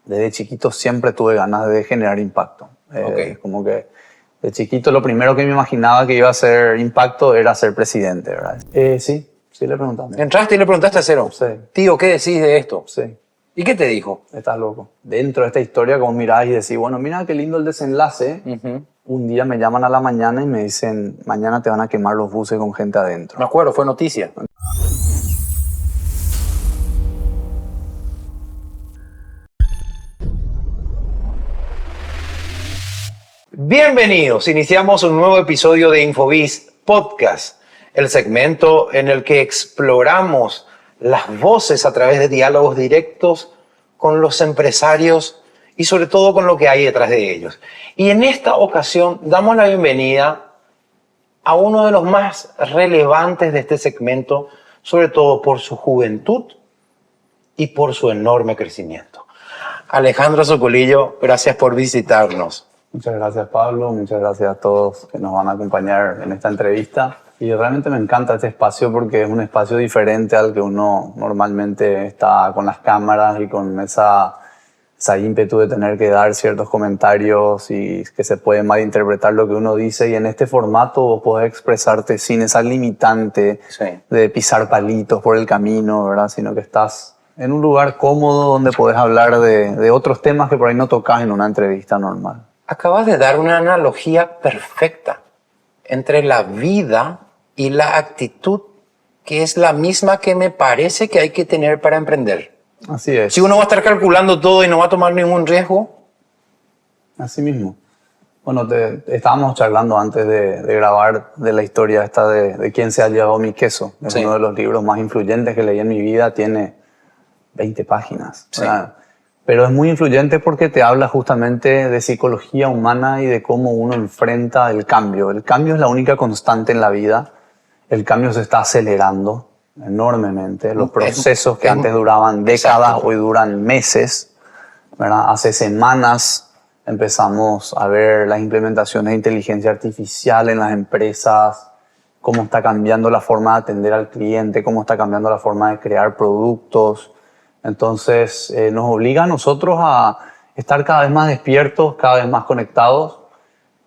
desde chiquito siempre tuve ganas de generar impacto. Como que de chiquito lo primero que me imaginaba que iba a hacer impacto era ser presidente, ¿verdad? Sí le preguntamos. ¿Entraste y le preguntaste a Cero? Sí. Tío, ¿qué decís de esto? Sí. ¿Y qué te dijo? Estás loco. Dentro de esta historia, como mirás y decís, bueno, mira qué lindo el desenlace. Un día me llaman a la mañana y me dicen, mañana te van a quemar los buses con gente adentro. Me acuerdo, fue noticia. Bienvenidos, iniciamos un nuevo episodio de Infobiz Podcast, el segmento en el que exploramos las voces a través de diálogos directos con los empresarios y sobre todo con lo que hay detrás de ellos. Y en esta ocasión damos la bienvenida a uno de los más relevantes de este segmento, sobre todo por su juventud y por su enorme crecimiento. Alejandro Socolillo, gracias por visitarnos. Muchas gracias, Pablo. Muchas gracias a todos que nos van a acompañar en esta entrevista. Y realmente me encanta este espacio porque es un espacio diferente al que uno normalmente está con las cámaras y con esa ímpetu de tener que dar ciertos comentarios y que se puede malinterpretar lo que uno dice. Y en este formato vos podés expresarte sin esa limitante de pisar palitos por el camino, ¿verdad? Sino que estás en un lugar cómodo donde podés hablar de otros temas que por ahí no tocas en una entrevista normal. Acabas de dar una analogía perfecta entre la vida y la actitud, que es la misma que me parece que hay que tener para emprender. Así es. Si uno va a estar calculando todo y no va a tomar ningún riesgo. Así mismo. Bueno, estábamos charlando antes de grabar de la historia esta de quién se ha llevado mi queso. Es uno de los libros más influyentes que leí en mi vida. Tiene 20 páginas. Sí. Pero es muy influyente porque te habla justamente de psicología humana y de cómo uno enfrenta el cambio. El cambio es la única constante en la vida. El cambio se está acelerando enormemente. Los procesos que antes duraban décadas, hoy duran meses, ¿verdad? Hace semanas empezamos a ver las implementaciones de inteligencia artificial en las empresas, cómo está cambiando la forma de atender al cliente, cómo está cambiando la forma de crear productos. Entonces nos obliga a nosotros a estar cada vez más despiertos, cada vez más conectados,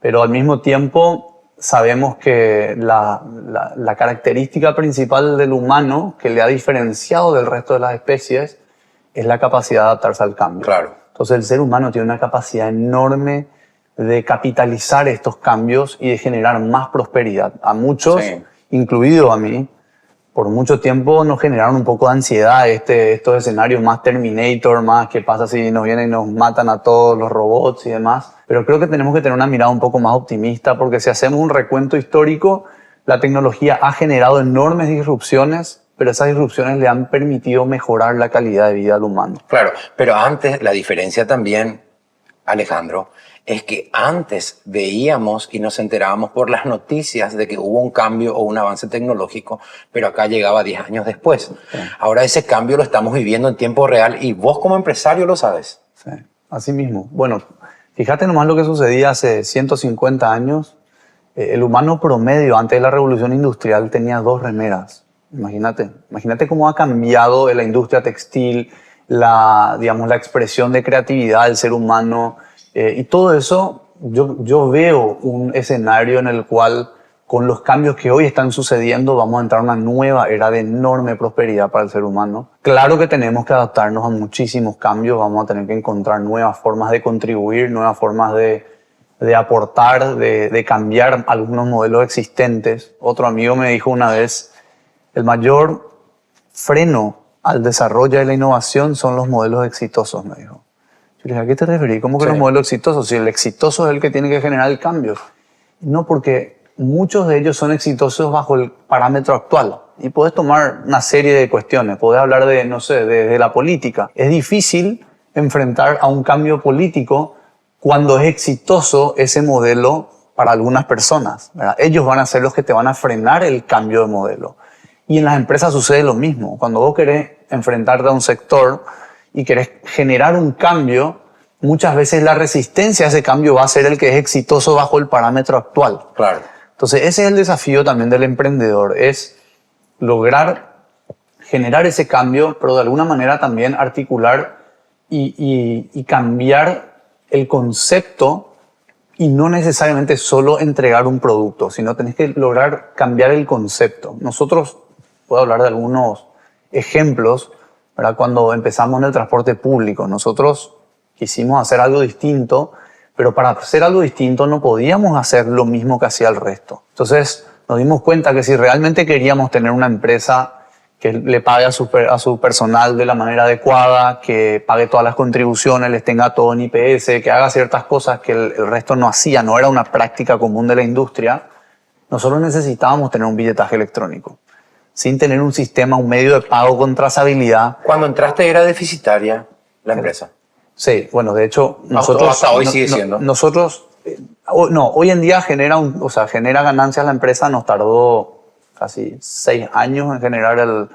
pero al mismo tiempo sabemos que la característica principal del humano que le ha diferenciado del resto de las especies es la capacidad de adaptarse al cambio. Claro. Entonces el ser humano tiene una capacidad enorme de capitalizar estos cambios y de generar más prosperidad. A muchos, incluido a mí, por mucho tiempo nos generaron un poco de ansiedad estos escenarios más Terminator, más qué pasa si nos vienen y nos matan a todos los robots y demás. Pero creo que tenemos que tener una mirada un poco más optimista porque si hacemos un recuento histórico, la tecnología ha generado enormes disrupciones, pero esas disrupciones le han permitido mejorar la calidad de vida del humano. Claro, pero antes la diferencia también, Alejandro, es que antes veíamos y nos enterábamos por las noticias de que hubo un cambio o un avance tecnológico, pero acá llegaba 10 años después. Sí. Ahora ese cambio lo estamos viviendo en tiempo real y vos como empresario lo sabes. Sí, así mismo. Bueno, fíjate nomás lo que sucedía hace 150 años. El humano promedio antes de la revolución industrial tenía 2 remeras. Imagínate cómo ha cambiado la industria textil, la expresión de creatividad del ser humano. Y todo eso, yo veo un escenario en el cual, con los cambios que hoy están sucediendo, vamos a entrar a una nueva era de enorme prosperidad para el ser humano. Claro que tenemos que adaptarnos a muchísimos cambios, vamos a tener que encontrar nuevas formas de contribuir, nuevas formas de aportar, de cambiar algunos modelos existentes. Otro amigo me dijo una vez, el mayor freno al desarrollo y la innovación son los modelos exitosos, me dijo. Yo le dije, ¿a qué te referís? ¿Cómo que los modelos exitosos? Si el exitoso es el que tiene que generar el cambio. No, porque muchos de ellos son exitosos bajo el parámetro actual. Y podés tomar una serie de cuestiones. Podés hablar de la política. Es difícil enfrentar a un cambio político cuando es exitoso ese modelo para algunas personas, ¿verdad? Ellos van a ser los que te van a frenar el cambio de modelo. Y en las empresas sucede lo mismo. Cuando vos querés enfrentarte a un sector y querés generar un cambio, muchas veces la resistencia a ese cambio va a ser el que es exitoso bajo el parámetro actual. Claro. Entonces ese es el desafío también del emprendedor, es lograr generar ese cambio, pero de alguna manera también articular y cambiar el concepto y no necesariamente solo entregar un producto, sino tenés que lograr cambiar el concepto. Nosotros, puedo hablar de algunos ejemplos, ¿verdad? Cuando empezamos en el transporte público, nosotros quisimos hacer algo distinto, pero para hacer algo distinto no podíamos hacer lo mismo que hacía el resto. Entonces nos dimos cuenta que si realmente queríamos tener una empresa que le pague a su personal de la manera adecuada, que pague todas las contribuciones, les tenga todo en IPS, que haga ciertas cosas que el resto no hacía, no era una práctica común de la industria, nosotros necesitábamos tener un billetaje electrónico. Sin tener un sistema, un medio de pago con trazabilidad. Cuando entraste era deficitaria la empresa. Sí, bueno, de hecho, nosotros... Hasta hoy sigue siendo. Nosotros, hoy en día genera ganancias la empresa, nos tardó casi 6 años en generar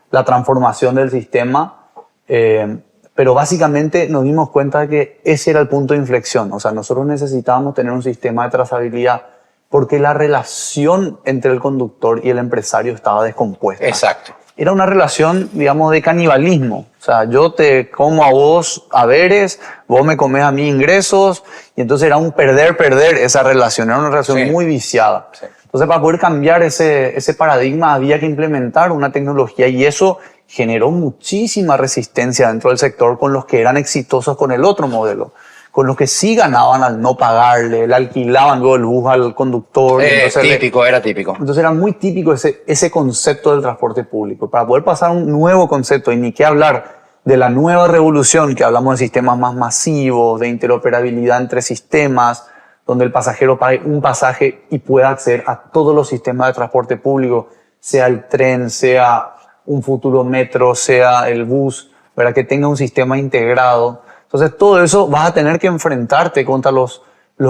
la transformación del sistema, pero básicamente nos dimos cuenta de que ese era el punto de inflexión. O sea, nosotros necesitábamos tener un sistema de trazabilidad porque la relación entre el conductor y el empresario estaba descompuesta. Exacto. Era una relación, digamos, de canibalismo. O sea, yo te como a vos haberes, vos me comes a mí ingresos, y entonces era un perder-perder esa relación. Era una relación muy viciada. Sí. Entonces, para poder cambiar ese paradigma había que implementar una tecnología, y eso generó muchísima resistencia dentro del sector con los que eran exitosos con el otro modelo, con los que sí ganaban al no pagarle, le alquilaban luego el bus al conductor. Era típico. Entonces era muy típico ese concepto del transporte público. Para poder pasar a un nuevo concepto, y ni qué hablar de la nueva revolución, que hablamos de sistemas más masivos, de interoperabilidad entre sistemas, donde el pasajero pague un pasaje y pueda acceder a todos los sistemas de transporte público, sea el tren, sea un futuro metro, sea el bus, ¿verdad? Que tenga un sistema integrado. Entonces, todo eso vas a tener que enfrentarte contra los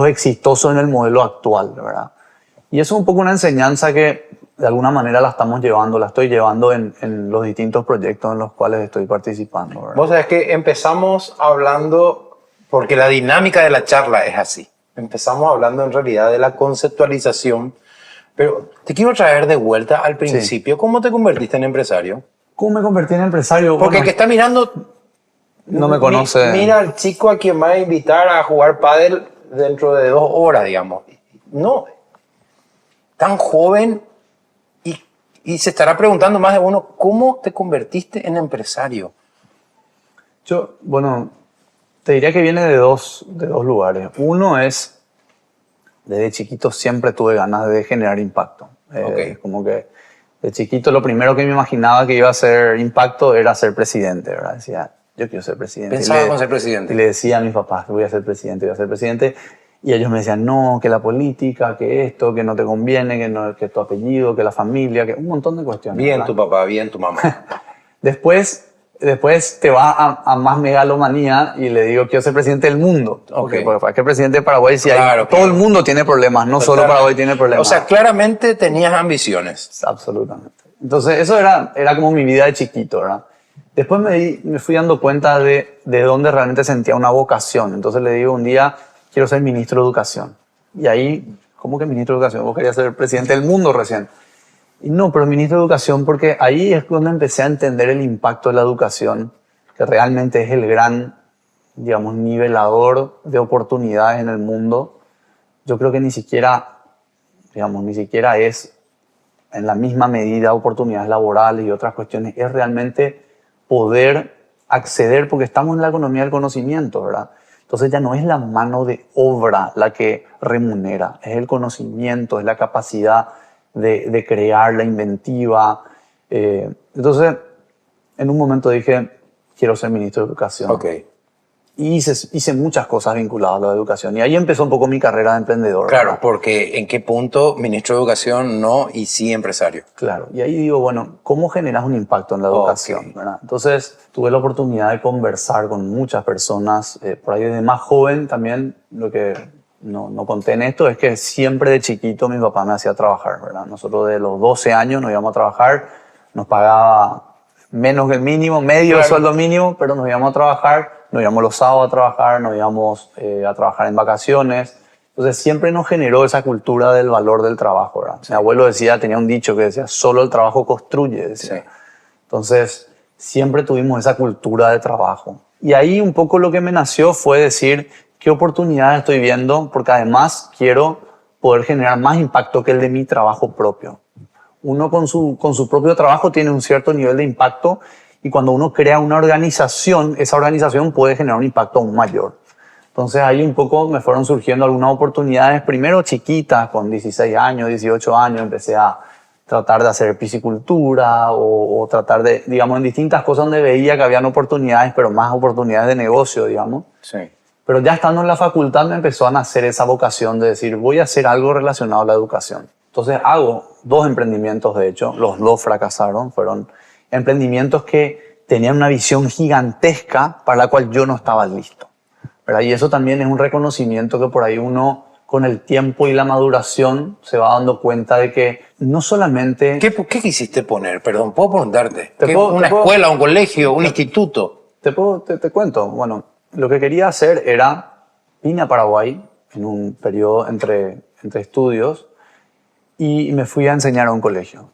exitosos en el modelo actual, ¿verdad? Y eso es un poco una enseñanza que de alguna manera la estoy llevando en los distintos proyectos en los cuales estoy participando, ¿verdad? Vos sabés que empezamos hablando, porque la dinámica de la charla es así. Empezamos hablando en realidad de la conceptualización, pero te quiero traer de vuelta al principio. Sí. ¿Cómo te convertiste en empresario? ¿Cómo me convertí en empresario? Porque el que está mirando... No me conoce. Mira al chico a quien va a invitar a jugar pádel dentro de 2 horas, digamos. No, tan joven y se estará preguntando más de uno, ¿cómo te convertiste en empresario? Yo, bueno, te diría que viene de dos lugares. Uno es, desde chiquito siempre tuve ganas de generar impacto. Como que de chiquito lo primero que me imaginaba que iba a hacer impacto era ser presidente, ¿verdad? Decía, yo quiero ser presidente. Pensaba con ser presidente. Y le decía a mis papás, voy a ser presidente, voy a ser presidente. Y ellos me decían, no, que la política, que esto, que no te conviene, que tu apellido, que la familia, que un montón de cuestiones. Bien, ¿verdad? Tu papá, bien tu mamá. Después te vas a más megalomanía y le digo, quiero ser presidente del mundo. Porque para que el presidente de Paraguay, si todo el mundo tiene problemas, no solo Paraguay tiene problemas. O sea, claramente tenías ambiciones. Absolutamente. Entonces, eso era como mi vida de chiquito, ¿verdad? Después me fui dando cuenta de dónde realmente sentía una vocación. Entonces le digo un día, quiero ser ministro de Educación. Y ahí, ¿cómo que ministro de Educación? Vos querías ser presidente del mundo recién. Y no, pero ministro de Educación, porque ahí es cuando empecé a entender el impacto de la educación, que realmente es el gran, digamos, nivelador de oportunidades en el mundo. Yo creo que ni siquiera es en la misma medida oportunidades laborales y otras cuestiones, es realmente poder acceder, porque estamos en la economía del conocimiento, ¿verdad? Entonces ya no es la mano de obra la que remunera, es el conocimiento, es la capacidad de crear, la inventiva. Entonces, en un momento dije, quiero ser ministro de Educación. Y hice muchas cosas vinculadas a la educación. Y ahí empezó un poco mi carrera de emprendedor. Claro, ¿verdad? Porque ¿en qué punto ministro de Educación no y sí empresario? Claro, y ahí digo, bueno, ¿cómo generas un impacto en la educación? ¿Verdad? Entonces, tuve la oportunidad de conversar con muchas personas, por ahí desde más joven también. Lo que no conté en esto es que siempre de chiquito mi papá me hacía trabajar, ¿verdad? Nosotros de los 12 años nos íbamos a trabajar, nos pagaba menos que el mínimo, medio sueldo mínimo, pero nos íbamos a trabajar. Nos íbamos los sábados a trabajar, nos íbamos a trabajar en vacaciones. Entonces siempre nos generó esa cultura del valor del trabajo, ¿verdad? Mi abuelo tenía un dicho que decía, solo el trabajo construye, decía. Entonces siempre tuvimos esa cultura de trabajo. Y ahí un poco lo que me nació fue decir qué oportunidades estoy viendo, porque además quiero poder generar más impacto que el de mi trabajo propio. Uno con su propio trabajo tiene un cierto nivel de impacto y cuando uno crea una organización, esa organización puede generar un impacto aún mayor. Entonces ahí un poco me fueron surgiendo algunas oportunidades, primero chiquitas, con 16 años, 18 años, empecé a tratar de hacer piscicultura o tratar de, digamos, en distintas cosas donde veía que habían oportunidades, pero más oportunidades de negocio, digamos. Sí. Pero ya estando en la facultad me empezó a nacer esa vocación de decir, voy a hacer algo relacionado a la educación. Entonces hago 2 emprendimientos, de hecho, los 2 fracasaron, fueron emprendimientos que tenían una visión gigantesca para la cual yo no estaba listo, ¿verdad? Y eso también es un reconocimiento que por ahí uno, con el tiempo y la maduración, se va dando cuenta de que no solamente... ¿Qué quisiste poner? Perdón, ¿puedo preguntarte? ¿Una escuela, un colegio, un instituto? Te cuento. Bueno, lo que quería hacer era... Vine a Paraguay en un periodo entre estudios y me fui a enseñar a un colegio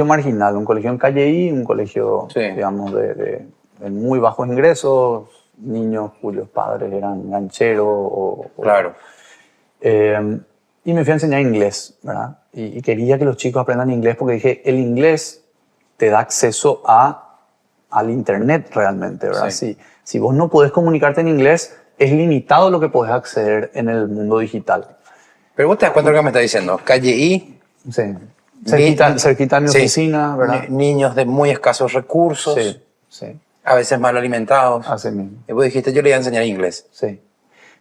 marginal, un colegio en Calleí, un colegio, sí, digamos, de muy bajos ingresos, niños cuyos padres eran gancheros claro. Y me fui a enseñar inglés, ¿verdad? Y quería que los chicos aprendan inglés porque dije, el inglés te da acceso al internet realmente, ¿verdad? Sí. Si vos no podés comunicarte en inglés, es limitado lo que podés acceder en el mundo digital. Pero vos te das cuenta de lo que me estás diciendo. Calle I. Sí. Cerquita de mi oficina, ¿verdad? Niños de muy escasos recursos. Sí. A veces mal alimentados. Así mismo. Y vos dijiste, yo le voy a enseñar inglés. Sí.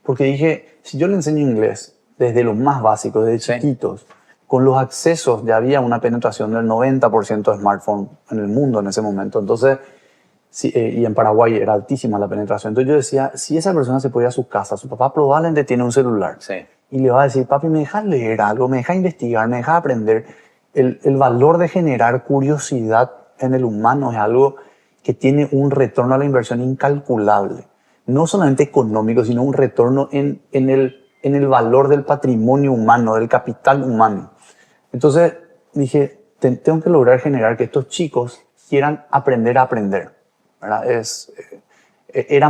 Porque dije, si yo le enseño inglés desde lo más básico, desde chiquitos, con los accesos ya había una penetración del 90% de smartphone en el mundo en ese momento. Entonces, y en Paraguay era altísima la penetración. Entonces yo decía, si esa persona se puede ir a su casa, su papá probablemente tiene un celular. Sí. Y le va a decir, papi, me dejas leer algo, me dejas investigar, me dejas aprender. El valor de generar curiosidad en el humano es algo que tiene un retorno a la inversión incalculable. No solamente económico, sino un retorno en el valor del patrimonio humano, del capital humano. Entonces dije, tengo que lograr generar que estos chicos quieran aprender a aprender, ¿verdad? Era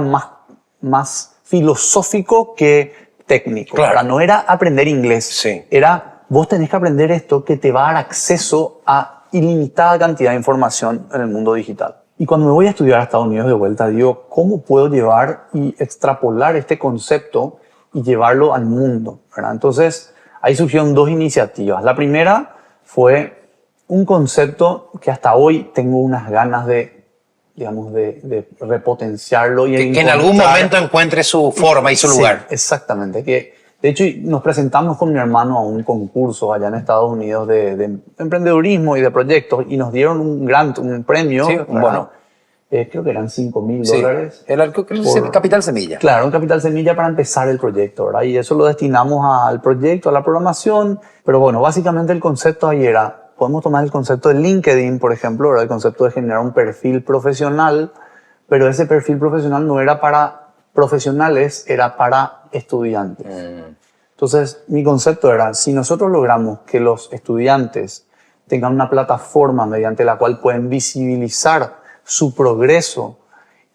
más filosófico que técnico. Claro. No era aprender inglés, sí, era vos tenés que aprender esto que te va a dar acceso a ilimitada cantidad de información en el mundo digital. Y cuando me voy a estudiar a Estados Unidos de vuelta, digo, ¿cómo puedo llevar y extrapolar este concepto y llevarlo al mundo, ¿verdad? Entonces, ahí surgieron 2 iniciativas. La primera fue un concepto que hasta hoy tengo unas ganas de, digamos, de repotenciarlo. Y que en algún momento encuentre su forma y su lugar. Exactamente. De hecho, nos presentamos con mi hermano a un concurso allá en Estados Unidos de emprendedurismo y de proyectos y nos dieron un grant, un premio. Sí, bueno. Creo que eran $5,000. El capital semilla. Claro, un capital semilla para empezar el proyecto, ¿verdad? Y eso lo destinamos al proyecto, a la programación. Pero bueno, básicamente el concepto ahí era, podemos tomar el concepto de LinkedIn, por ejemplo, ¿verdad? El concepto de generar un perfil profesional, pero ese perfil profesional no era para profesionales, era para estudiantes. Entonces, mi concepto era, si nosotros logramos que los estudiantes tengan una plataforma mediante la cual pueden visibilizar su progreso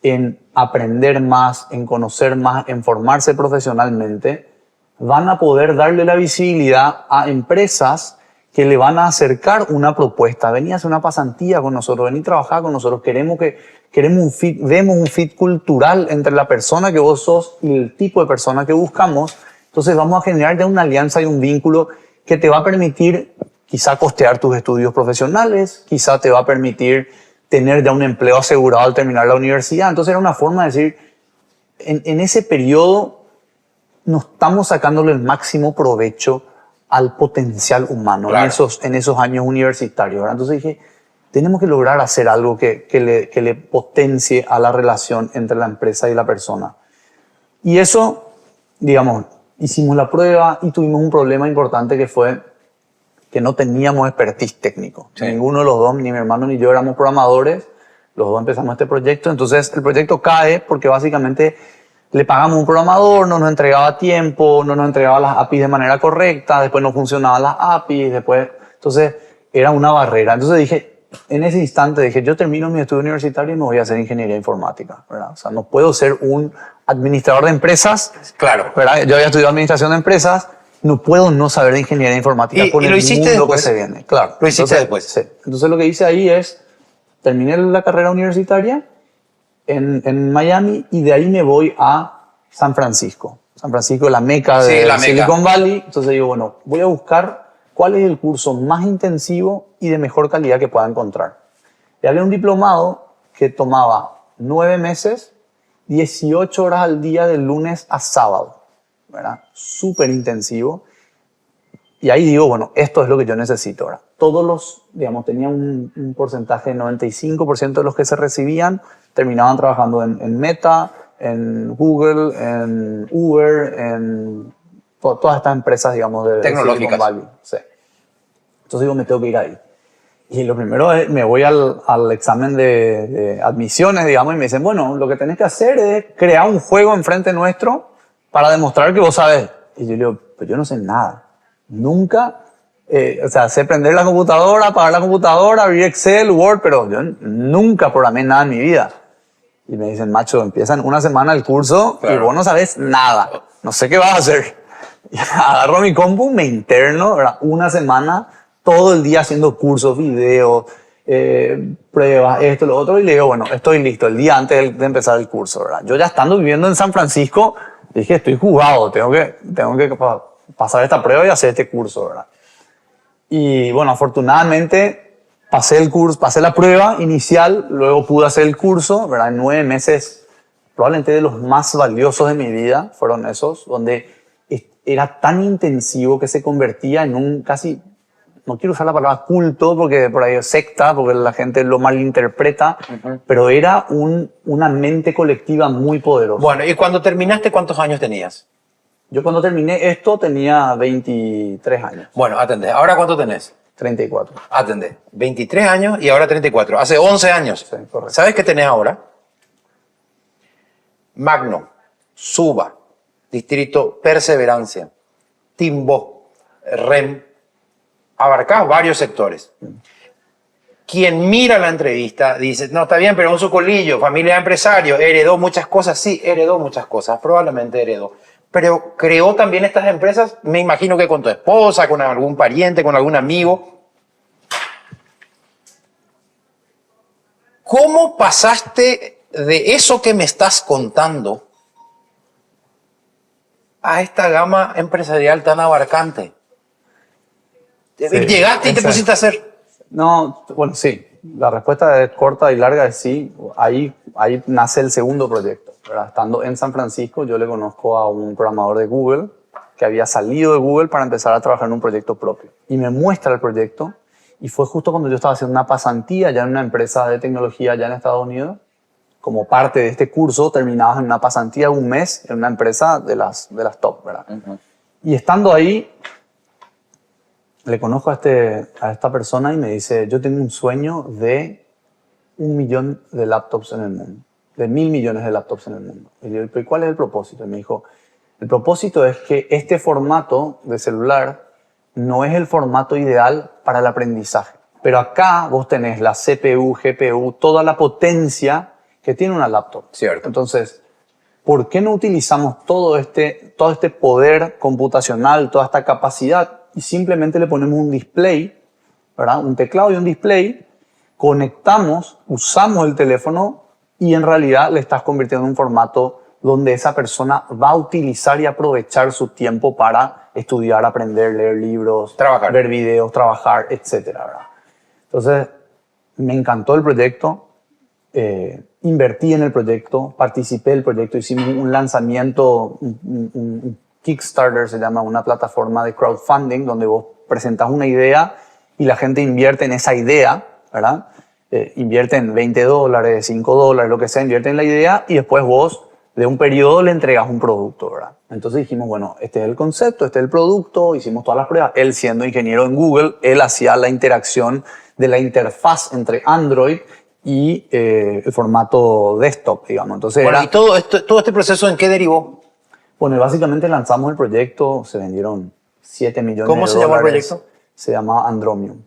en aprender más, en conocer más, en formarse profesionalmente, van a poder darle la visibilidad a empresas que le van a acercar una propuesta. Vení a hacer una pasantía con nosotros, vení a trabajar con nosotros, vemos un fit cultural entre la persona que vos sos y el tipo de persona que buscamos. Entonces vamos a generar ya una alianza y un vínculo que te va a permitir quizá costear tus estudios profesionales, quizá te va a permitir tener ya un empleo asegurado al terminar la universidad. Entonces era una forma de decir, en ese periodo no estamos sacándole el máximo provecho al potencial humano, claro, en esos años universitarios, ¿verdad? Entonces dije, tenemos que lograr hacer algo que le potencie a la relación entre la empresa y la persona. Y eso, digamos, hicimos la prueba y tuvimos un problema importante que fue que no teníamos expertise técnico. Sí. Ninguno de los dos, ni mi hermano ni yo, éramos programadores. Los dos empezamos este proyecto. Entonces el proyecto cae porque básicamente le pagamos un programador, no nos entregaba a tiempo, no nos entregaba las APIs de manera correcta, después no funcionaban las APIs, entonces era una barrera. Entonces dije, en ese instante dije, yo termino mi estudio universitario y me voy a hacer ingeniería informática, ¿verdad? O sea, no puedo ser un administrador de empresas, Claro. ¿verdad? Yo había estudiado administración de empresas, no puedo no saber de ingeniería informática ¿Y con lo el hiciste mundo después? que se viene. Claro. Lo hiciste Entonces, después. Sí. Entonces lo que hice ahí es, terminé la carrera universitaria en Miami y de ahí me voy a San Francisco. San Francisco, la meca Sí, de la meca. Silicon Valley. Entonces digo, bueno, voy a buscar cuál es el curso más intensivo y de mejor calidad que pueda encontrar. Y había un diplomado que tomaba 9 meses, 18 horas al día de lunes a sábado, ¿verdad? Súper intensivo. Y ahí digo, bueno, esto es lo que yo necesito ahora. Todos los, digamos, tenía un porcentaje de 95% de los que se recibían terminaban trabajando en Meta, en Google, en Uber, en todas estas empresas, digamos, de Tecnológicas. Silicon Valley. Sí. Entonces digo, me tengo que ir ahí. Y lo primero es, me voy al examen de admisiones, digamos, y me dicen, bueno, lo que tenés que hacer es crear un juego enfrente nuestro para demostrar que vos sabés. Y yo le digo, pues yo no sé nada. Nunca, o sea, sé prender la computadora, apagar la computadora, abrir Excel, Word, pero yo nunca programé nada en mi vida. Y me dicen, macho, empiezan una semana el curso y Claro. vos no sabes nada. No sé qué vas a hacer. Y agarro mi compu, me interno, ¿verdad? Una semana, todo el día haciendo cursos, videos, pruebas, esto, lo otro. Y le digo, bueno, estoy listo el día antes de empezar el curso, ¿verdad? Yo ya estando viviendo en San Francisco, dije, estoy jugado, tengo que pasar esta prueba y hacer este curso, ¿verdad? Y bueno, afortunadamente pasé el curso, pasé la prueba inicial, luego pude hacer el curso, ¿verdad? En 9 meses, probablemente de los más valiosos de mi vida fueron esos, donde era tan intensivo que se convertía en un casi, no quiero usar la palabra culto, porque por ahí es secta, porque la gente lo malinterpreta, pero era una mente colectiva muy poderosa. Bueno, y cuando terminaste, ¿cuántos años tenías? Yo cuando terminé esto tenía 23 años, Bueno, atendé. ¿Ahora cuánto tenés? 34. Atendé. 23 años y ahora 34. Hace 11 años. Sí, correcto. ¿Sabes qué tenés ahora? Magno, Suba, Distrito Perseverancia, Timbó, REM. Abarcás varios sectores. Quien mira la entrevista dice, no, está bien, pero un sucolillo, familia de empresario, heredó muchas cosas. Sí, heredó muchas cosas, probablemente heredó. Pero creó también estas empresas, me imagino que con tu esposa, con algún pariente, con algún amigo. ¿Cómo pasaste de eso que me estás contando a esta gama empresarial tan abarcante? Llegaste y te exacto. pusiste a hacer. No, bueno, sí. La respuesta es corta y larga es sí. Ahí nace el segundo proyecto, ¿verdad? Estando en San Francisco, yo le conozco a un programador de Google que había salido de Google para empezar a trabajar en un proyecto propio. Y me muestra el proyecto y fue justo cuando yo estaba haciendo una pasantía ya en una empresa de tecnología allá en Estados Unidos. Como parte de este curso, terminabas en una pasantía de 1 mes en una empresa de las top, ¿verdad? Y estando ahí, le conozco a esta persona y me dice, yo tengo un sueño de 1 millón de laptops en el mundo, de 1.000 millones de laptops en el mundo. Y le digo, ¿y cuál es el propósito? Y me dijo, el propósito es que este formato de celular no es el formato ideal para el aprendizaje. Pero acá vos tenés la CPU, GPU, toda la potencia que tiene una laptop. Cierto. Entonces, ¿por qué no utilizamos todo este poder computacional, toda esta capacidad y simplemente le ponemos un display, ¿verdad? Un teclado y un display, conectamos, usamos el teléfono y en realidad le estás convirtiendo en un formato donde esa persona va a utilizar y aprovechar su tiempo para estudiar, aprender, leer libros, Trabajar. ver videos, trabajar, etcétera, ¿verdad? Entonces, me encantó el proyecto. Invertí en el proyecto, participé del proyecto, hicimos un lanzamiento, un Kickstarter se llama, una plataforma de crowdfunding donde vos presentas una idea y la gente invierte en esa idea, ¿verdad? Invierte en $20, $5, lo que sea, invierte en la idea y después vos de un periodo le entregas un producto, ¿verdad? Entonces dijimos, bueno, este es el concepto, este es el producto, hicimos todas las pruebas. Él siendo ingeniero en Google, él hacía la interacción de la interfaz entre Android y el formato desktop, digamos. Entonces Bueno, era, ¿y todo este proceso en qué derivó? bueno, básicamente lanzamos el proyecto, se vendieron 7 millones ¿Cómo de se llamó el dólares. proyecto? Se llamaba Andromium.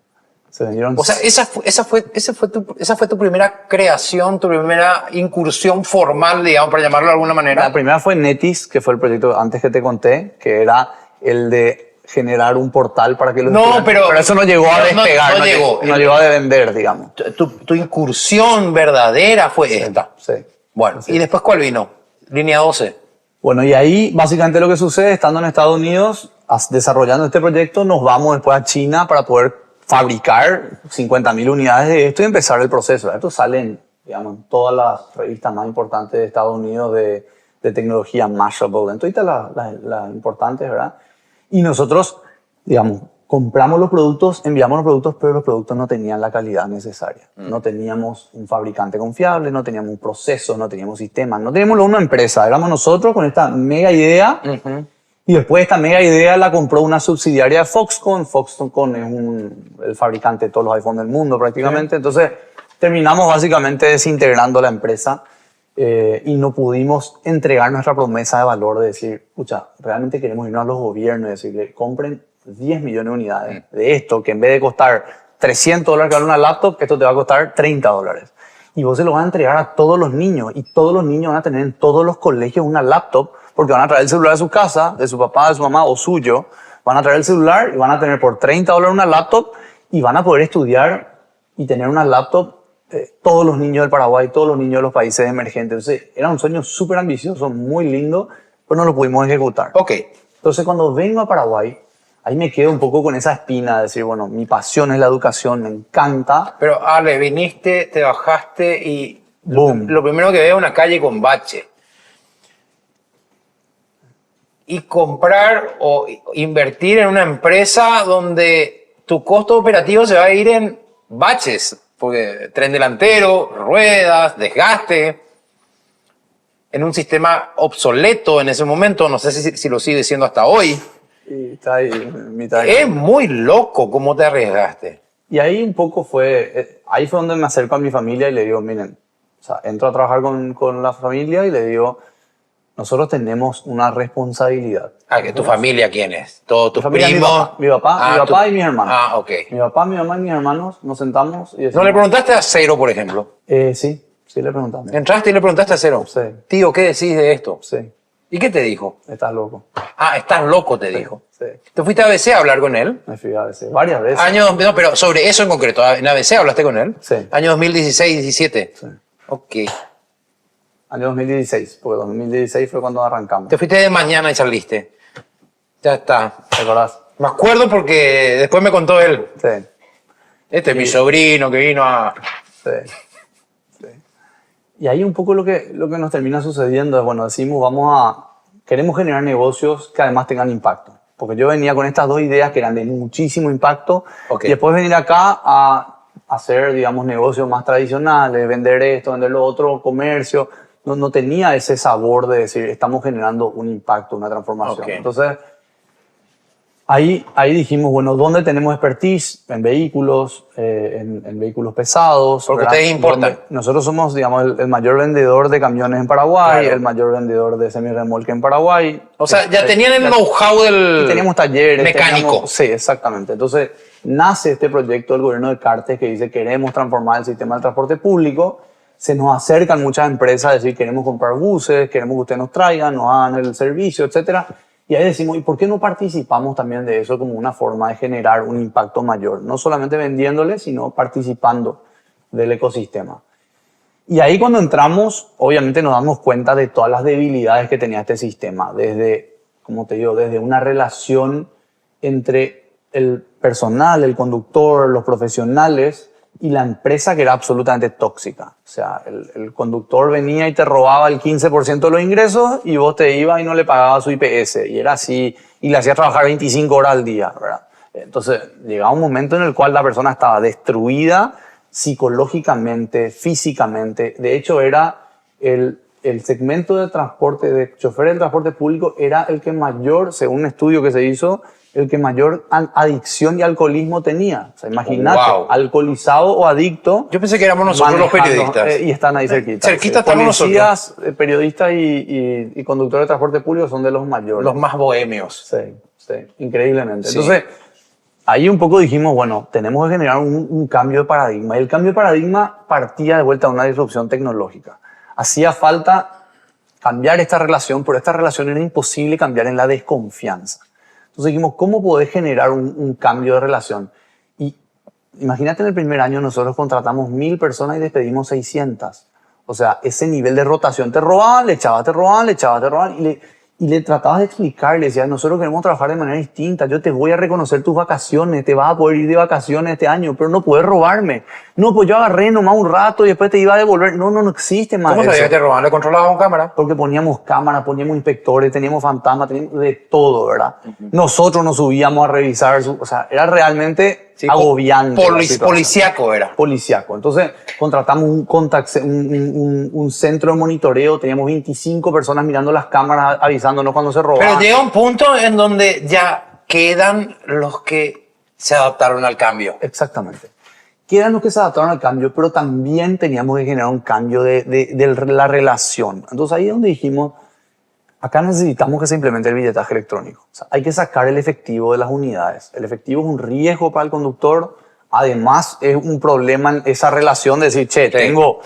Se vendieron... O sea, esa fue tu primera creación, tu primera incursión formal, digamos, para llamarlo de alguna manera. La primera fue Netis, que fue el proyecto antes que te conté, que era el de generar un portal para que los pero eso no llegó a despegar, no llegó a vender, digamos. Tu incursión verdadera fue esta. Sí. Bueno, sí. ¿Y después cuál vino? Línea 12. Bueno, y ahí básicamente lo que sucede, estando en Estados Unidos, desarrollando este proyecto, nos vamos después a China para poder fabricar 50.000 unidades de esto y empezar el proceso. Esto sale en, digamos, en todas las revistas más importantes de Estados Unidos de tecnología Mashable, en todas las importantes, ¿verdad? Y nosotros, digamos, compramos los productos, enviamos los productos, pero los productos no tenían la calidad necesaria. No teníamos un fabricante confiable, no teníamos un proceso, no teníamos sistemas, no teníamos una empresa. Éramos nosotros con esta mega idea. Y después esta mega idea la compró una subsidiaria de Foxconn. Foxconn es el fabricante de todos los iPhones del mundo prácticamente. Entonces terminamos básicamente desintegrando la empresa y no pudimos entregar nuestra promesa de valor de decir, escucha, realmente queremos irnos a los gobiernos y decirle, compren 10 millones de unidades de esto, que en vez de costar $300 que vale una laptop, esto te va a costar $30. Y vos se lo vas a entregar a todos los niños y todos los niños van a tener en todos los colegios una laptop porque van a traer el celular de su casa, de su papá, de su mamá o suyo, van a traer el celular y van a tener por $30 una laptop y van a poder estudiar y tener una laptop todos los niños del Paraguay, todos los niños de los países emergentes. Entonces, era un sueño súper ambicioso, muy lindo, pero no lo pudimos ejecutar. Ok. Entonces, cuando vengo a Paraguay, ahí me quedo un poco con esa espina de decir, bueno, mi pasión es la educación, me encanta. Pero, Ale, viniste, te bajaste y Boom. Lo primero que veo es una calle con bache. Y comprar o invertir en una empresa donde tu costo operativo se va a ir en baches, porque tren delantero, ruedas, desgaste, en un sistema obsoleto en ese momento, no sé si lo sigue siendo hasta hoy. Y está ahí, mitad. Es muy loco cómo te arriesgaste. Y ahí un poco ahí fue donde me acerco a mi familia y le digo, miren, o sea, entro a trabajar con la familia y le digo, nosotros tenemos una responsabilidad. ¿Que tu familia quién es? ¿Todos tus familia, primos? Mi papá y mis hermanos. Ok. Mi papá, mi mamá y mis hermanos nos sentamos y decimos... ¿No le preguntaste a Cero, por ejemplo? Sí le preguntamos. ¿Entraste y le preguntaste a Cero? Sí. Tío, ¿qué decís de esto? Sí. ¿Y qué te dijo? Estás loco. Estás loco, te dijo. Sí. ¿Te fuiste a ABC a hablar con él? Me fui a ABC varias veces. No, pero sobre eso en concreto. ¿En ABC hablaste con él? Sí. Año 2016, 17. Sí. Ok. Año 2016, porque 2016 fue cuando arrancamos. Te fuiste de mañana y saliste. Ya está. ¿Te acordás? Me acuerdo porque después me contó él. Sí. Este es mi sobrino que vino a... Sí. Y ahí un poco lo que nos termina sucediendo es, bueno, decimos, queremos generar negocios que además tengan impacto. Porque yo venía con estas dos ideas que eran de muchísimo impacto. Okay. Y después venir acá a hacer, digamos, negocios más tradicionales, vender esto, vender lo otro, comercio. No tenía ese sabor de decir, estamos generando un impacto, una transformación. Okay. Entonces, ahí dijimos, bueno, ¿dónde tenemos expertise? En vehículos, en vehículos pesados. Porque ¿verdad? ustedes importan. Nosotros somos, digamos, el mayor vendedor de camiones en Paraguay, Claro. el mayor vendedor de semirremolque en Paraguay. O sea, ya tenían el know-how del... Teníamos talleres. mecánico. Sí, exactamente. Entonces, nace este proyecto del gobierno de Cartes que dice, queremos transformar el sistema de transporte público. Se nos acercan muchas empresas a decir, queremos comprar buses, queremos que ustedes nos traigan, nos hagan el servicio, etcétera. Y ahí decimos, ¿y por qué no participamos también de eso como una forma de generar un impacto mayor? No solamente vendiéndole, sino participando del ecosistema. Y ahí cuando entramos, obviamente nos damos cuenta de todas las debilidades que tenía este sistema. Desde, como te digo, desde una relación entre el personal, el conductor, los profesionales y la empresa que era absolutamente tóxica. O sea, el conductor venía y te robaba el 15% de los ingresos y vos te ibas y no le pagabas su IPS. Y era así, y le hacías trabajar 25 horas al día, ¿verdad? Entonces, llegaba un momento en el cual la persona estaba destruida psicológicamente, físicamente. De hecho, era el segmento de transporte, de choferes del transporte público, era el que mayor, según un estudio que se hizo, el que mayor adicción y alcoholismo tenía. O sea, imagínate, Wow. alcoholizado o adicto. Yo pensé que éramos nosotros los manejando, periodistas. y están ahí cerquita. Cerquita estamos Policías, periodistas y conductores de transporte público son de los mayores. Los más bohemios. Sí, increíblemente. Sí. Entonces, ahí un poco dijimos, bueno, tenemos que generar un cambio de paradigma. Y el cambio de paradigma partía de vuelta a una disrupción tecnológica. Hacía falta cambiar esta relación, pero esta relación era imposible cambiar en la desconfianza. Entonces dijimos, ¿cómo podés generar un cambio de relación? Y imagínate, en el primer año nosotros contratamos 1000 personas y despedimos 600. O sea, ese nivel de rotación, te robaban, le echaban, te robaban, le echaban, te robaban, y le tratabas de explicar, le decías, nosotros queremos trabajar de manera distinta, yo te voy a reconocer tus vacaciones, te vas a poder ir de vacaciones este año, pero no puedes robarme. No, pues yo agarré nomás un rato y después te iba a devolver. No, no existe más ¿Cómo eso. sabías que te robaban? ¿Le controlabas con cámara? Porque poníamos cámaras, poníamos inspectores, teníamos fantasmas, teníamos de todo, ¿verdad? Nosotros nos subíamos a revisar, o sea, era realmente agobiante. Policíaco era. Policíaco. Entonces contratamos un centro de monitoreo, teníamos 25 personas mirando las cámaras, avisándonos cuando se robaban. Pero llega un punto en donde ya quedan los que se adaptaron al cambio. Exactamente. Quedan los que se adaptaron al cambio, pero también teníamos que generar un cambio de la relación. Entonces ahí es donde dijimos, acá necesitamos que se implemente el billetaje electrónico. O sea, hay que sacar el efectivo de las unidades. El efectivo es un riesgo para el conductor. Además, es un problema en esa relación de decir, che, tengo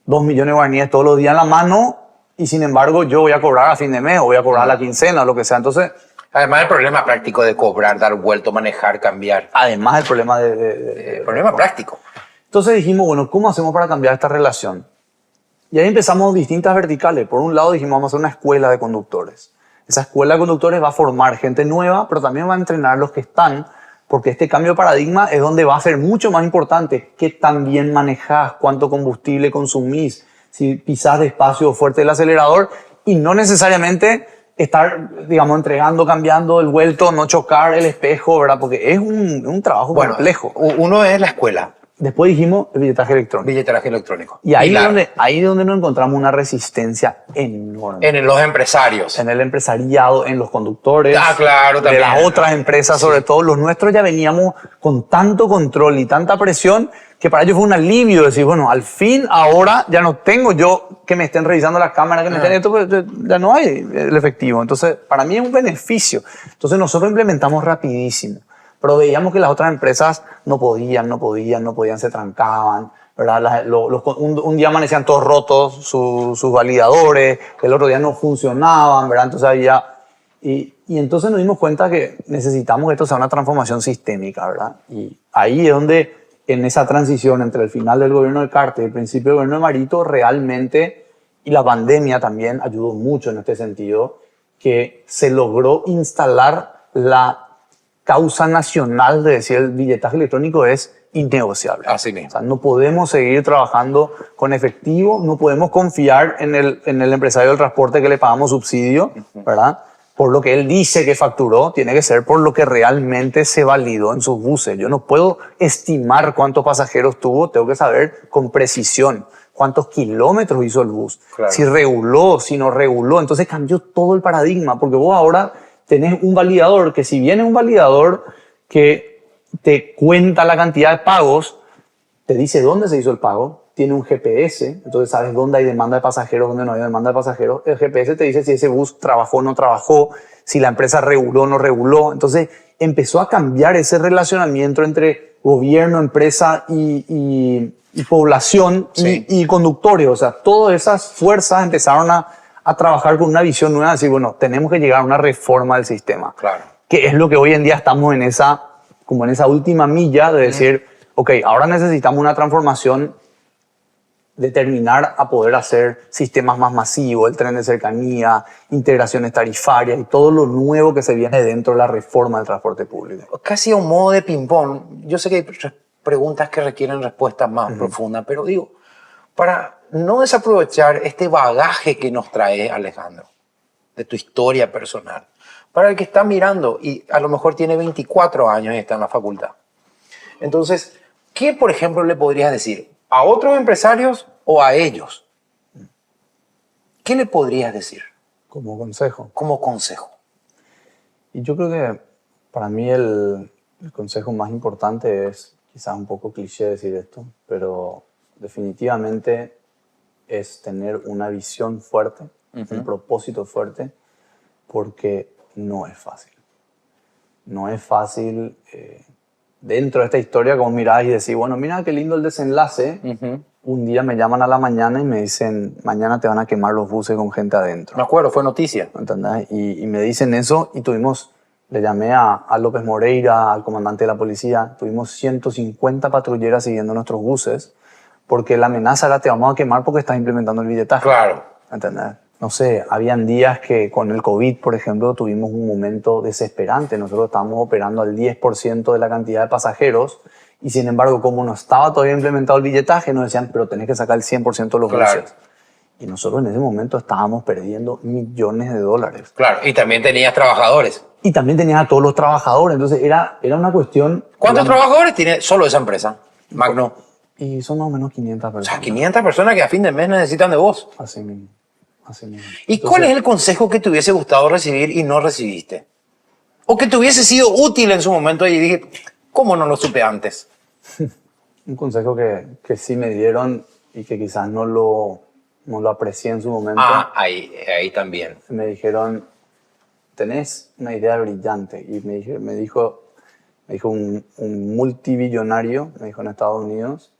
2 millones de guaraníes todos los días en la mano y sin embargo yo voy a cobrar a fin de mes o voy a cobrar a la quincena o lo que sea. Entonces, además el problema práctico de cobrar, dar vuelto, manejar, cambiar. además el problema El problema práctico. Entonces dijimos, bueno, ¿cómo hacemos para cambiar esta relación? Y ahí empezamos distintas verticales. Por un lado dijimos, vamos a hacer una escuela de conductores. Esa escuela de conductores va a formar gente nueva, pero también va a entrenar a los que están, porque este cambio de paradigma es donde va a ser mucho más importante qué tan bien manejás, cuánto combustible consumís, si pisás despacio o fuerte el acelerador, y no necesariamente estar, digamos, entregando, cambiando el vuelto, no chocar el espejo, ¿verdad? Porque es un trabajo complejo. Uno es la escuela. Después dijimos el billetaje electrónico. Billetaje electrónico. Y ahí es donde nos encontramos una resistencia enorme. En los empresarios. En el empresariado, en los conductores. Ah, claro, también. De las otras empresas, sobre todo. Los nuestros ya veníamos con tanto control y tanta presión que para ellos fue un alivio decir, bueno, al fin ahora ya no tengo yo que me estén revisando las cámaras, que me estén esto, pues ya no hay el efectivo. Entonces, para mí es un beneficio. Entonces, nosotros implementamos rapidísimo. Pero veíamos que las otras empresas no podían, se trancaban, ¿verdad? Un día amanecían todos rotos sus validadores, el otro día no funcionaban, ¿verdad? Entonces había... Y entonces nos dimos cuenta que necesitamos que esto sea una transformación sistémica, ¿verdad? Y ahí es donde, en esa transición entre el final del gobierno de Carter y el principio del gobierno de Marito, realmente, y la pandemia también ayudó mucho en este sentido, que se logró instalar la causa nacional de decir el billetaje electrónico es innegociable. Así mismo. O sea, no podemos seguir trabajando con efectivo, no podemos confiar en el empresario del transporte que le pagamos subsidio, ¿verdad? Por lo que él dice que facturó, tiene que ser por lo que realmente se validó en sus buses. Yo no puedo estimar cuántos pasajeros tuvo, tengo que saber con precisión cuántos kilómetros hizo el bus, claro. Si reguló, si no reguló. Entonces cambió todo el paradigma, porque vos ahora tenés un validador que, si bien es un validador que te cuenta la cantidad de pagos, te dice dónde se hizo el pago, tiene un GPS, entonces sabes dónde hay demanda de pasajeros, dónde no hay demanda de pasajeros. El GPS te dice si ese bus trabajó o no trabajó, si la empresa reguló o no reguló. Entonces empezó a cambiar ese relacionamiento entre gobierno, empresa y población, sí, y conductores. O sea, todas esas fuerzas empezaron a trabajar con una visión nueva, decir, bueno, tenemos que llegar a una reforma del sistema. Claro. Que es lo que hoy en día estamos en esa última milla de decir, ok, ahora necesitamos una transformación de terminar a poder hacer sistemas más masivos, el tren de cercanía, integraciones tarifarias y todo lo nuevo que se viene dentro de la reforma del transporte público. Casi a un modo de ping-pong. Yo sé que hay preguntas que requieren respuestas más profundas, pero digo, para no desaprovechar este bagaje que nos trae Alejandro, de tu historia personal, para el que está mirando y a lo mejor tiene 24 años y está en la facultad. Entonces, ¿qué, por ejemplo, le podrías decir a otros empresarios o a ellos? ¿Qué le podrías decir? Como consejo. Como consejo. Y yo creo que para mí el consejo más importante es, quizás un poco cliché decir esto, pero definitivamente es tener una visión fuerte, un propósito fuerte, porque no es fácil. no es fácil dentro de esta historia como mirás y decís, bueno, mira qué lindo el desenlace. Un día me llaman a la mañana y me dicen, mañana te van a quemar los buses con gente adentro. Me acuerdo, fue noticia. ¿Entendés? Y me dicen eso y le llamé a López Moreira, al comandante de la policía, tuvimos 150 patrulleras siguiendo nuestros buses porque la amenaza era te vamos a quemar porque estás implementando el billetaje. Claro. ¿Entendés? No sé, habían días que con el COVID, por ejemplo, tuvimos un momento desesperante. Nosotros estábamos operando al 10% de la cantidad de pasajeros y sin embargo, como no estaba todavía implementado el billetaje, nos decían, pero tenés que sacar el 100% de los buses. Y nosotros en ese momento estábamos perdiendo millones de dólares. Claro, y también tenías trabajadores. Y también tenías a todos los trabajadores, entonces era una cuestión... ¿Cuántos trabajadores tiene solo esa empresa, Magno? Y son más o menos 500 personas. O sea, 500 personas que a fin de mes necesitan de vos. Así mismo. ¿Y entonces, cuál es el consejo que te hubiese gustado recibir y no recibiste? O que te hubiese sido útil en su momento y dije, ¿cómo no lo supe antes? Un consejo que sí me dieron y que quizás no lo aprecié en su momento. Ahí también. Me dijeron, tenés una idea brillante. Y me dijo un multibillonario, me dijo en Estados Unidos,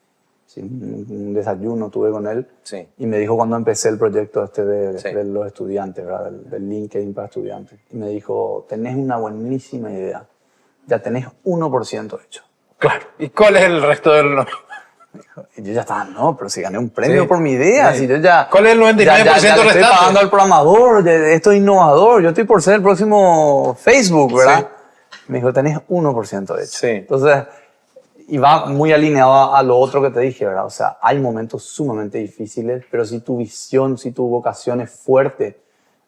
sí, un desayuno tuve con él, sí. Y me dijo cuando empecé el proyecto de los estudiantes, ¿verdad? Del LinkedIn para estudiantes. Y me dijo, tenés una buenísima idea, ya tenés 1% hecho. Claro. ¿Y cuál es el resto del...? Y yo ya estaba, no, pero si gané un premio por mi idea, si yo ya... ¿Cuál es el 99% ya restante? Estoy pagando al programador, esto es innovador, yo estoy por ser el próximo Facebook, ¿verdad? Sí. Me dijo, tenés 1% hecho. Sí. Entonces, y va muy alineado a lo otro que te dije, ¿verdad? O sea, hay momentos sumamente difíciles, pero si tu visión, si tu vocación es fuerte,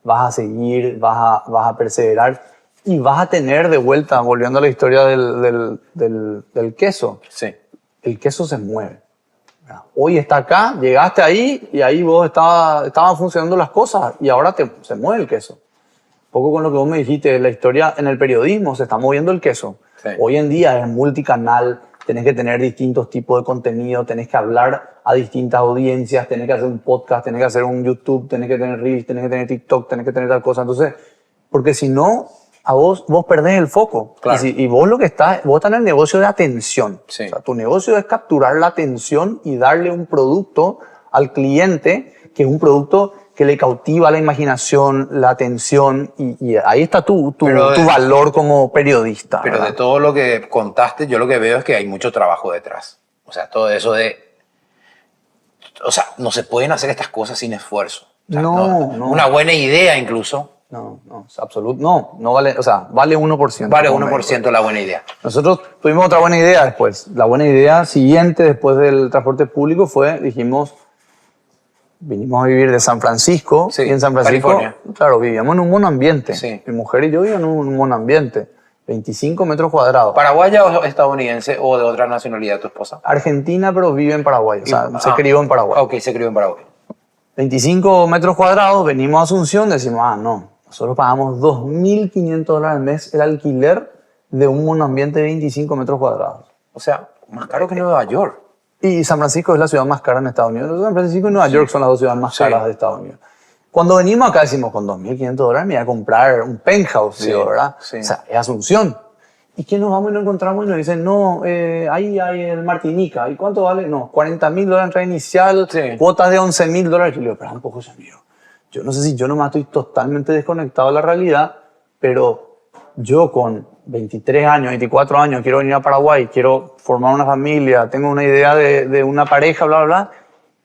vas a seguir, vas a perseverar y vas a tener de vuelta, volviendo a la historia del queso. Sí. El queso se mueve. Hoy está acá, llegaste ahí y ahí vos estaban funcionando las cosas y ahora se mueve el queso. Un poco con lo que vos me dijiste, la historia en el periodismo se está moviendo el queso. Sí. Hoy en día es multicanal, tenés que tener distintos tipos de contenido, tenés que hablar a distintas audiencias, tenés que hacer un podcast, tenés que hacer un YouTube, tenés que tener Reels, tenés que tener TikTok, tenés que tener tal cosa. Entonces, porque si no, a vos perdés el foco. Claro. Y vos vos estás en el negocio de atención. Sí. O sea, tu negocio es capturar la atención y darle un producto al cliente que es un producto que le cautiva la imaginación, la atención y ahí está tu valor como periodista. Pero ¿verdad? de todo lo que contaste, yo lo que veo es que hay mucho trabajo detrás. O sea, todo eso no se pueden hacer estas cosas sin esfuerzo. O sea, no. Una buena idea incluso. No, absoluto. No vale, o sea, vale 1%. Vale 1% la buena idea. Nosotros tuvimos otra buena idea después. La buena idea siguiente después del transporte público dijimos, vinimos a vivir de San Francisco. Sí, y en San Francisco, California. Claro, vivíamos en un monoambiente. Sí. Mi mujer y yo vivíamos en un monoambiente. 25 metros cuadrados. ¿Paraguaya o estadounidense o de otra nacionalidad tu esposa? Argentina, pero vive en Paraguay. O sea, se crió en Paraguay. Ok, se crió en Paraguay. 25 metros cuadrados, venimos a Asunción, decimos, no. Nosotros pagamos $2.500 al mes el alquiler de un monoambiente de 25 metros cuadrados. O sea, más caro que Nueva York. Y San Francisco es la ciudad más cara en Estados Unidos. San Francisco y Nueva York son las dos ciudades más caras de Estados Unidos. Cuando venimos acá decimos, con $2.500 me voy a comprar un penthouse, digo, ¿verdad? Sí. O sea, es Asunción. ¿Y qué nos vamos y nos encontramos? Y nos dicen, no, ahí hay el Martinica. ¿Y cuánto vale? No, $40.000 entrada inicial, cuotas de $11.000. Yo le digo, pero un poco, amigo. Yo no sé si yo nomás estoy totalmente desconectado de la realidad, pero yo con 23 años, 24 años, quiero venir a Paraguay, quiero formar una familia, tengo una idea de una pareja, bla, bla, bla,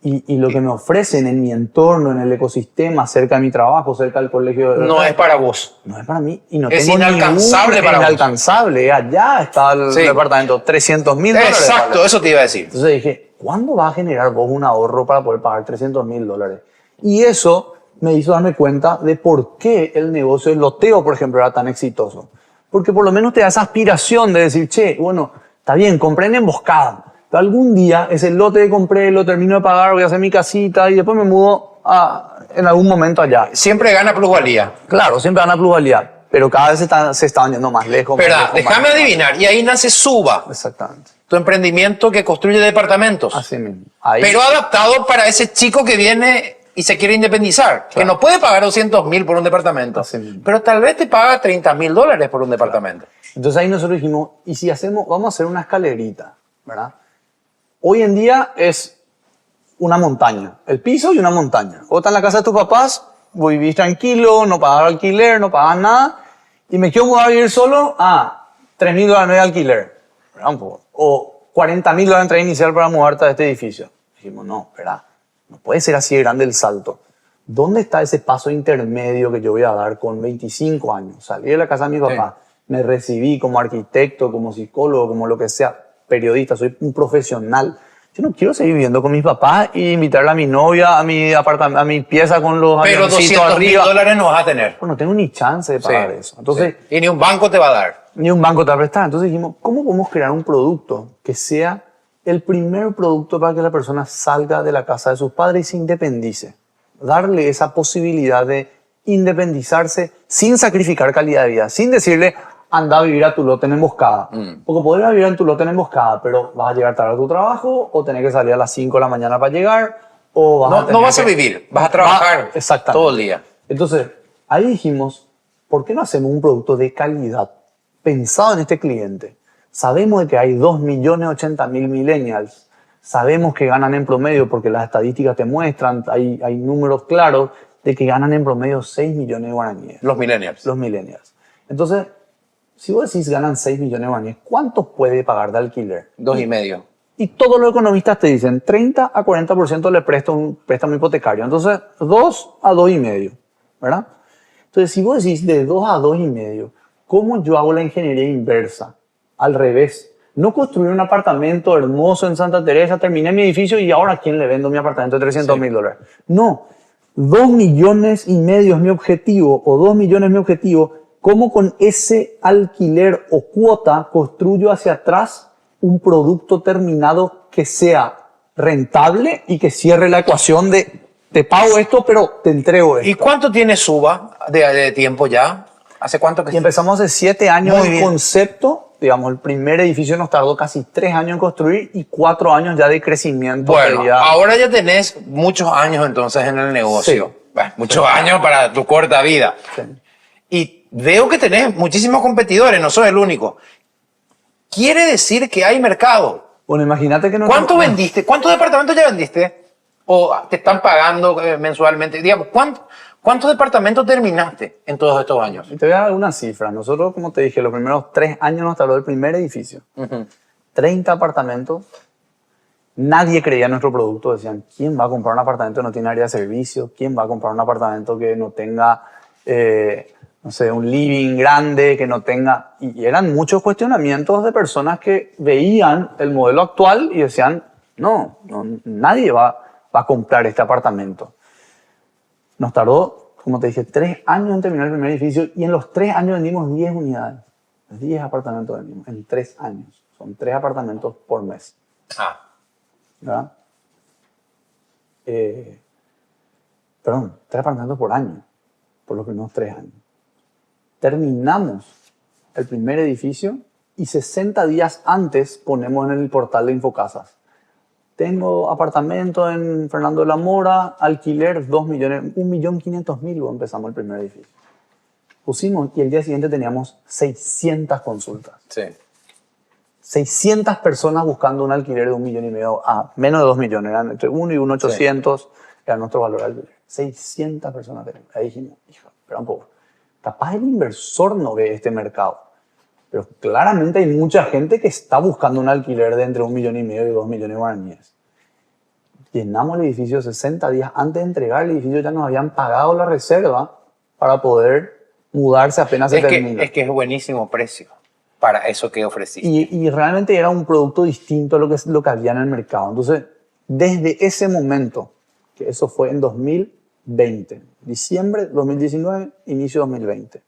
y lo que me ofrecen en mi entorno, en el ecosistema, cerca de mi trabajo, cerca del colegio... No es para vos. No es para mí. Y no es tengo inalcanzable para vos. Inalcanzable. Allá está el departamento, $300.000. Exacto, eso te iba a decir. Entonces dije, ¿cuándo vas a generar vos un ahorro para poder pagar $300.000? Y eso me hizo darme cuenta de por qué el negocio del loteo, por ejemplo, era tan exitoso. Porque por lo menos te da esa aspiración de decir, che, bueno, está bien, compré en emboscada. Pero algún día ese lote que compré lo termino de pagar, voy a hacer mi casita y después me mudo en algún momento allá. Siempre gana plusvalía. Claro, siempre gana plusvalía. Pero cada vez se estaban yendo más lejos. Pero déjame adivinar, y ahí nace Suba. Exactamente. Tu emprendimiento que construye departamentos. Así mismo. Ahí. Pero adaptado para ese chico que viene y se quiere independizar, que no puede pagar 200.000 por un departamento, pero tal vez te paga $30.000 por un departamento. Entonces ahí nosotros dijimos, ¿y si hacemos, vamos a hacer una escalerita, ¿verdad? Hoy en día es una montaña, el piso y una montaña. Vos estás en la casa de tus papás, vos vivís tranquilo, no pagás alquiler, no pagás nada, y me quiero mudar a vivir solo a $3.000 de alquiler, ¿verdad? O $40.000 de entrada inicial para mudarte a este edificio. Dijimos, no, espera, no puede ser así de grande el salto. ¿Dónde está ese paso intermedio que yo voy a dar con 25 años? Salí de la casa de mi papá, me recibí como arquitecto, como psicólogo, como lo que sea, periodista, soy un profesional. Yo no quiero seguir viviendo con mis papás y invitarle a mi novia a mi apartamento, a mi pieza con los Pero $200.000 no vas a tener. Pues no tengo ni chance de pagar eso. Entonces, y ni un banco te va a dar. Ni un banco te va a prestar. Entonces dijimos, ¿cómo podemos crear un producto que sea el primer producto para que la persona salga de la casa de sus padres y se independice? Darle esa posibilidad de independizarse sin sacrificar calidad de vida, sin decirle, anda a vivir a tu lote en emboscada. Porque podrás vivir en tu lote en emboscada, pero vas a llegar tarde a tu trabajo, o tenés que salir a las 5 de la mañana para llegar, o vas no vas a vivir, vas a trabajar todo el día. Entonces, ahí dijimos, ¿por qué no hacemos un producto de calidad pensado en este cliente? Sabemos de que hay 2.080.000 millennials, sabemos que ganan en promedio, porque las estadísticas te muestran, hay números claros de que ganan en promedio 6 millones de guaraníes. Los millennials. Los millennials. Entonces, si vos decís ganan 6 millones de guaraníes, ¿cuánto puede pagar de alquiler? 2,5. Y todos los economistas te dicen 30 a 40% le presto un préstamo hipotecario. Entonces, 2 a 2,5, ¿verdad? Entonces, si vos decís de 2 a 2,5, ¿cómo yo hago la ingeniería inversa? Al revés. No construir un apartamento hermoso en Santa Teresa, terminé mi edificio y ahora ¿a quién le vendo mi apartamento de $300.000? No. 2,5 millones es mi objetivo, o 2 millones es mi objetivo. ¿Cómo con ese alquiler o cuota construyo hacia atrás un producto terminado que sea rentable y que cierre la ecuación de te pago esto, pero te entrego esto? ¿Y cuánto tiene Suba de tiempo ya? ¿Hace cuánto que Y empezamos hace 7 años Muy el bien. concepto. Digamos, el primer edificio nos tardó casi 3 años en construir y 4 años ya de crecimiento. Bueno, ahora ya tenés muchos años entonces en el negocio. Sí. Bueno, muchos años para tu corta vida. Sí. Y veo que tenés muchísimos competidores, no sos el único. Quiere decir que hay mercado. Bueno, imagínate que no. ¿Cuánto vendiste? ¿Cuántos departamentos ya vendiste? ¿O te están pagando mensualmente? Digamos, ¿cuántos departamentos terminaste en todos estos años? Y te voy a dar una cifra. Nosotros, como te dije, los primeros 3 años nos tardó el primer edificio. 30 apartamentos. Nadie creía en nuestro producto. Decían, ¿quién va a comprar un apartamento que no tiene área de servicio? ¿Quién va a comprar un apartamento que no tenga, no sé, un living grande, que no tenga...? Y eran muchos cuestionamientos de personas que veían el modelo actual y decían, no, nadie va a comprar este apartamento. Nos tardó, como te dije, 3 años en terminar el primer edificio y en los 3 años vendimos 10 unidades. 10 apartamentos vendimos en 3 años. Son 3 apartamentos por mes. ¿Verdad? 3 apartamentos por año, por los primeros 3 años. Terminamos el primer edificio y 60 días antes ponemos en el portal de Infocasas. Tengo apartamento en Fernando de la Mora, alquiler 2 millones, 1.500.000 empezamos el primer edificio. Pusimos y el día siguiente teníamos 600 consultas. Sí. 600 personas buscando un alquiler de 1,5 millones a menos de 2 millones. Eran entre 1 y 1,800 era nuestro valor de alquiler. 600 personas tenemos. Ahí dijimos, hija, espera un poco. Capaz el inversor no ve este mercado. Pero claramente hay mucha gente que está buscando un alquiler de entre 1,5 millones y 2 millones de guaraníes. Llenamos el edificio 60 días. Antes de entregar el edificio ya nos habían pagado la reserva para poder mudarse apenas se termina. Es que es buenísimo precio para eso que ofreciste. Y realmente era un producto distinto a lo que había en el mercado. Entonces, desde ese momento, que eso fue en 2020, diciembre 2019, inicio 2020,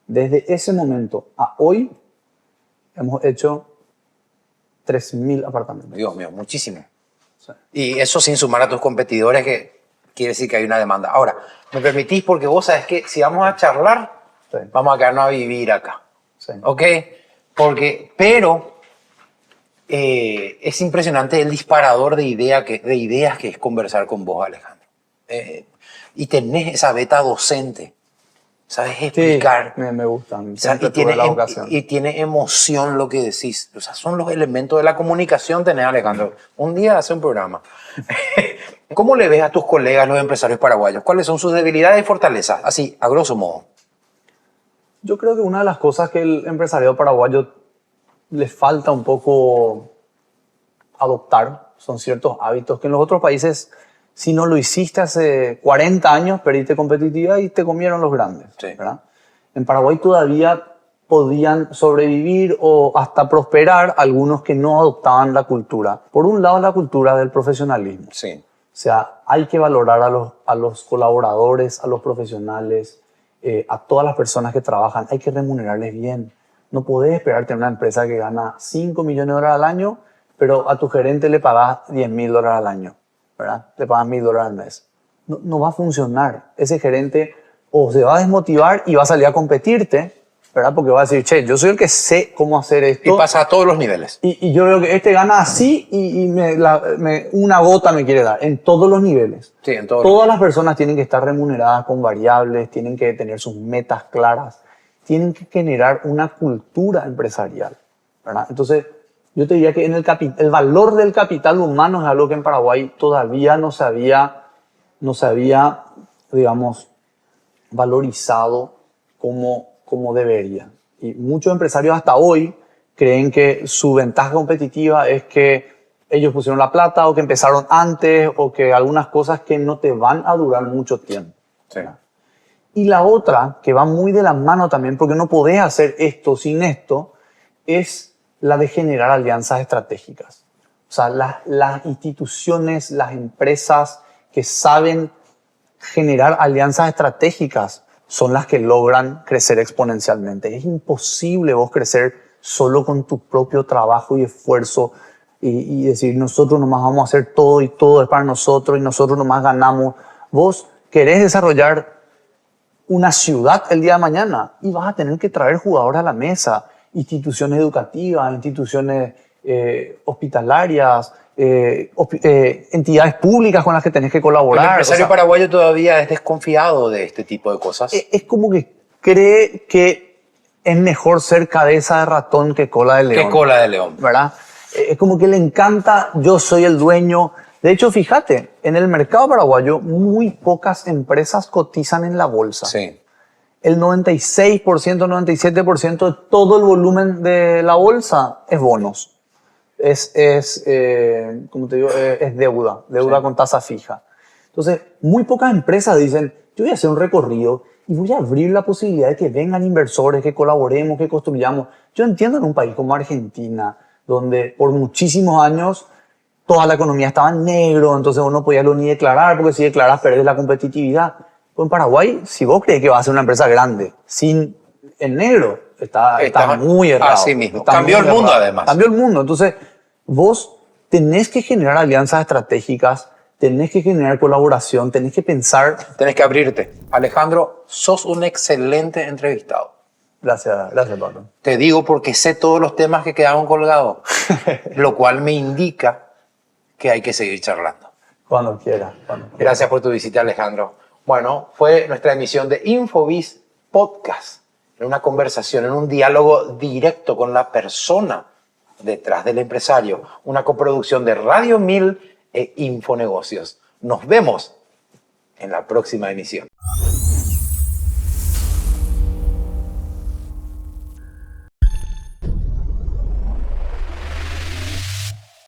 desde ese momento a hoy, hemos hecho 3.000 apartamentos. Dios mío, muchísimo. Sí. Y eso sin sumar a tus competidores, que quiere decir que hay una demanda. Ahora, ¿me permitís? Porque vos sabés que si vamos a charlar, Sí. vamos a quedarnos a vivir acá. Sí. ¿Ok? Pero es impresionante el disparador de ideas que es conversar con vos, Alejandro. y tenés esa beta docente. Sabes explicar. Sí, me gustan. O sea, y tiene emoción lo que decís. O sea, son los elementos de la comunicación, tenés, Alejandro. Un día hace un programa. ¿Cómo le ves a tus colegas, los empresarios paraguayos? ¿Cuáles son sus debilidades y fortalezas? Así, a grosso modo. Yo creo que una de las cosas que el empresariado paraguayo le falta un poco adoptar son ciertos hábitos que en los otros países, si no lo hiciste hace 40 años, perdiste competitividad y te comieron los grandes. Sí. ¿Verdad? En Paraguay todavía podían sobrevivir o hasta prosperar algunos que no adoptaban la cultura. Por un lado, la cultura del profesionalismo. Sí. O sea, hay que valorar a los colaboradores, a los profesionales, a todas las personas que trabajan. Hay que remunerarles bien. No podés esperar tener una empresa que gana 5 millones de dólares al año, pero a tu gerente le pagás $10.000 al año, ¿verdad? Le pagas $1.000 al mes. No va a funcionar. Ese gerente o se va a desmotivar y va a salir a competirte, ¿verdad? Porque va a decir, che, yo soy el que sé cómo hacer esto. Y pasa a todos los niveles. Y yo veo que este gana así y una gota me quiere dar, en todos los niveles. Sí, en todos Todas las personas tienen que estar remuneradas con variables, tienen que tener sus metas claras, tienen que generar una cultura empresarial, ¿verdad? Entonces, yo te diría que en el valor del capital humano es algo que en Paraguay todavía no se había, digamos, valorizado como debería. Y muchos empresarios hasta hoy creen que su ventaja competitiva es que ellos pusieron la plata o que empezaron antes o que algunas cosas que no te van a durar mucho tiempo. Sí. Y la otra, que va muy de la mano también, porque no podés hacer esto sin esto, es la de generar alianzas estratégicas. O sea, las instituciones, las empresas que saben generar alianzas estratégicas son las que logran crecer exponencialmente. Es imposible vos crecer solo con tu propio trabajo y esfuerzo y decir nosotros nomás vamos a hacer todo y todo es para nosotros y nosotros nomás ganamos. Vos querés desarrollar una ciudad el día de mañana y vas a tener que traer jugadores a la mesa, instituciones educativas, instituciones hospitalarias, entidades públicas con las que tenés que colaborar. El empresario paraguayo todavía es desconfiado de este tipo de cosas. Es como que cree que es mejor ser cabeza de ratón que cola de león. Que cola de león. ¿Verdad? Es como que le encanta, yo soy el dueño. De hecho, fíjate, en el mercado paraguayo muy pocas empresas cotizan en la bolsa. Sí. El 96%, 97% de todo el volumen de la bolsa es bonos. Como te digo, es deuda Sí. con tasa fija. Entonces, muy pocas empresas dicen, yo voy a hacer un recorrido y voy a abrir la posibilidad de que vengan inversores, que colaboremos, que construyamos. Yo entiendo en un país como Argentina, donde por muchísimos años toda la economía estaba en negro, entonces vos no podías ni declarar, porque si declaras perdés la competitividad. Pues en Paraguay, si vos crees que va a ser una empresa grande, en negro, está muy errado. Así mismo. Cambió el mundo, además. Cambió el mundo. Entonces, vos tenés que generar alianzas estratégicas, tenés que generar colaboración, tenés que pensar. Tenés que abrirte. Alejandro, sos un excelente entrevistado. Gracias, Pablo. Te digo porque sé todos los temas que quedaron colgados, lo cual me indica que hay que seguir charlando. Cuando quieras. Gracias por tu visita, Alejandro. Bueno, fue nuestra emisión de Infobiz Podcast, en una conversación, en un diálogo directo con la persona detrás del empresario, una coproducción de Radio 1000 e Infonegocios. Nos vemos en la próxima emisión.